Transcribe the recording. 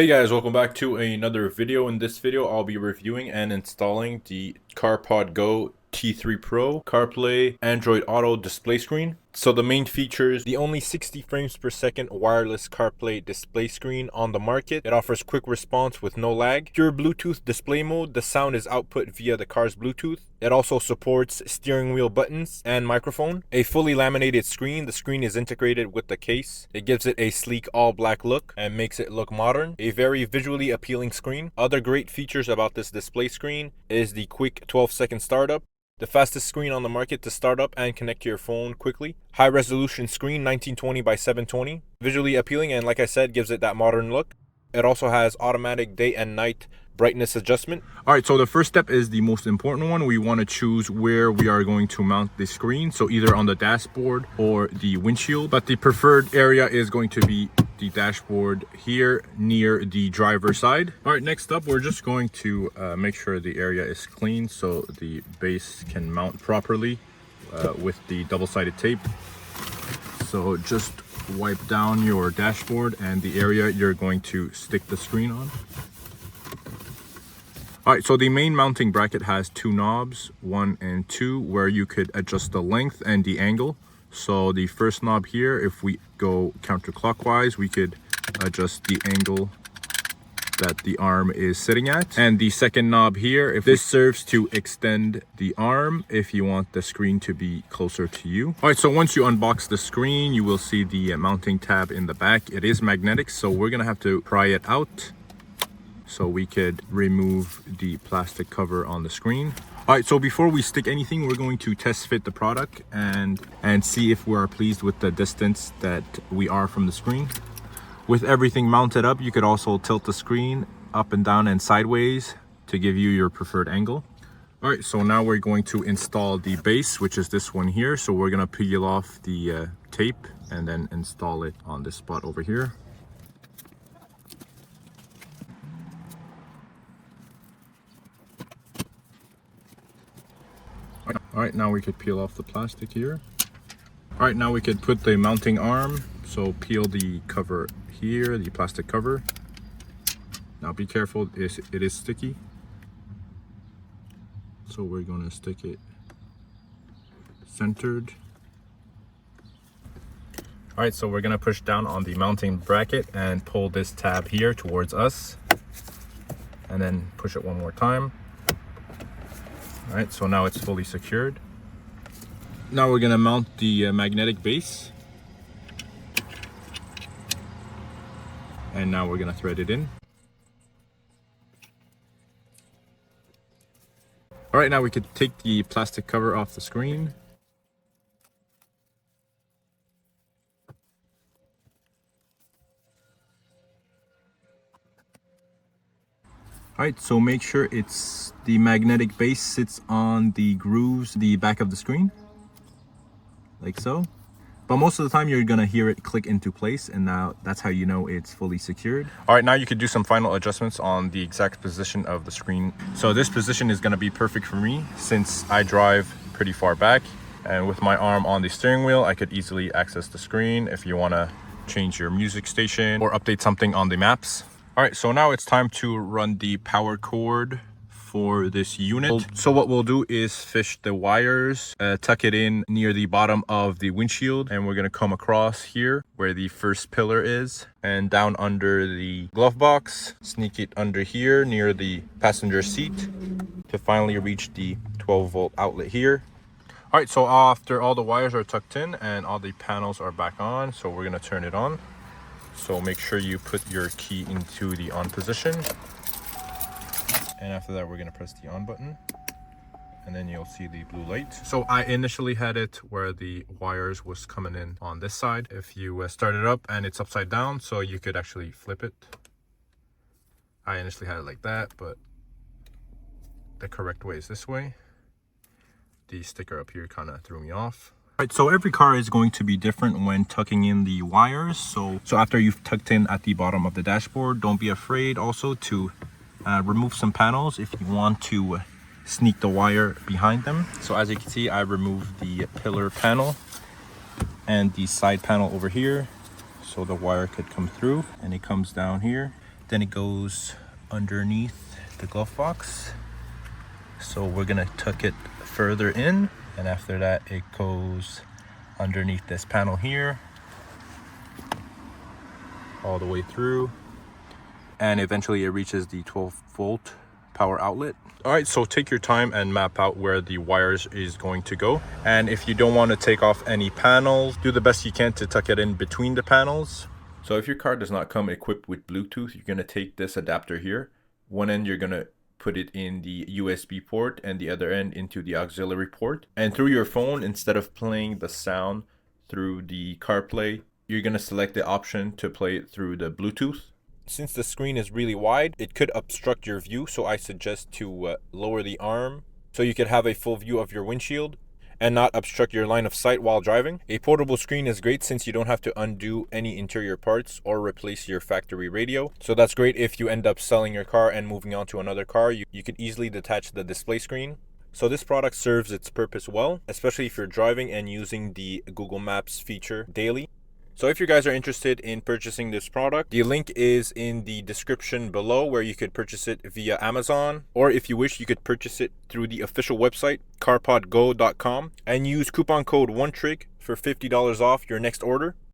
Hey guys, welcome back to another video. In this video, I'll be reviewing and installing the CarpodGo T3 Pro CarPlay Android Auto display screen. So the main features: the only 60 frames per second wireless CarPlay display screen on the market. It offers quick response with no lag. Pure Bluetooth display mode. The sound is output via the car's Bluetooth. It also supports steering wheel buttons and microphone. A fully laminated screen. The screen is integrated with the case. It gives it a sleek all black look and makes it look modern. A very visually appealing screen. Other great features about this display screen is the quick 12-second startup. The fastest screen on the market to start up and connect to your phone quickly. High resolution screen, 1920 by 720. Visually appealing, and like I said, gives it that modern look. It also has automatic day and night brightness adjustment. All right, so the first step is the most important one. We want to choose where we are going to mount the screen. So either on the dashboard or the windshield, but the preferred area is going to be the dashboard here near the driver's side. All right, next up, we're just going to make sure the area is clean so the base can mount properly with the double-sided tape. So just wipe down your dashboard and the area you're going to stick the screen on. All right, so the main mounting bracket has two knobs, 1 and 2, where you could adjust the length and the angle. So the first knob here, if we go counterclockwise, we could adjust the angle that the arm is sitting at. And the second knob here, if this serves to extend the arm if you want the screen to be closer to you. All right, so once you unbox the screen, you will see the mounting tab in the back. It is magnetic, so we're gonna have to pry it out so we could remove the plastic cover on the screen. All right, so before we stick anything, we're going to test fit the product and see if we are pleased with the distance that we are from the screen. With everything mounted up, you could also tilt the screen up and down and sideways to give you your preferred angle. All right, so now we're going to install the base, which is this one here. So we're gonna peel off the tape and then install it on this spot over here. All right, now we could peel off the plastic here. All right, now we could put the mounting arm. So peel the cover here, the plastic cover. Now be careful, it is sticky. So we're gonna stick it centered. All right, so we're gonna push down on the mounting bracket and pull this tab here towards us. And then push it one more time. All right, so now it's fully secured. Now we're gonna mount the magnetic base. And now we're gonna thread it in. All right, now we could take the plastic cover off the screen. All right, so make sure the magnetic base sits on the grooves, the back of the screen, like so. But most of the time you're gonna hear it click into place, and now that's how you know it's fully secured. All right, now you could do some final adjustments on the exact position of the screen. So this position is gonna be perfect for me since I drive pretty far back, and with my arm on the steering wheel, I could easily access the screen if you wanna change your music station or update something on the maps. All right, so now it's time to run the power cord for this unit. So what we'll do is fish the wires, tuck it in near the bottom of the windshield, and we're gonna come across here where the first pillar is and down under the glove box, sneak it under here near the passenger seat to finally reach the 12-volt outlet here. All right, so after all the wires are tucked in and all the panels are back on, so we're gonna turn it on. So make sure you put your key into the on position. And after that, we're gonna press the on button and then you'll see the blue light. So I initially had it where the wires was coming in on this side. If you start it up and it's upside down, so you could actually flip it. I initially had it like that, but the correct way is this way. The sticker up here kind of threw me off. Right, so every car is going to be different when tucking in the wires. So after you've tucked in at the bottom of the dashboard, don't be afraid also to remove some panels if you want to sneak the wire behind them. So as you can see, I removed the pillar panel and the side panel over here so the wire could come through, and it comes down here. Then it goes underneath the glove box. So we're gonna tuck it further in, and after that it goes underneath this panel here, all the way through, and eventually it reaches the 12-volt power outlet. All right, so take your time and map out where the wires is going to go. And if you don't want to take off any panels, do the best you can to tuck it in between the panels. So if your car does not come equipped with Bluetooth, you're going to take this adapter here. One end you're going to put it in the USB port and the other end into the auxiliary port. And through your phone, instead of playing the sound through the CarPlay, you're going to select the option to play it through the Bluetooth. Since the screen is really wide, it could obstruct your view, so I suggest to lower the arm so you could have a full view of your windshield and not obstruct your line of sight while driving. A portable screen is great since you don't have to undo any interior parts or replace your factory radio. So that's great if you end up selling your car and moving on to another car. You can easily detach the display screen. So this product serves its purpose well, especially if you're driving and using the Google Maps feature daily. So if you guys are interested in purchasing this product, the link is in the description below where you could purchase it via Amazon, or if you wish, you could purchase it through the official website, CarpodGo.com, and use coupon code ONETRIG for $50 off your next order.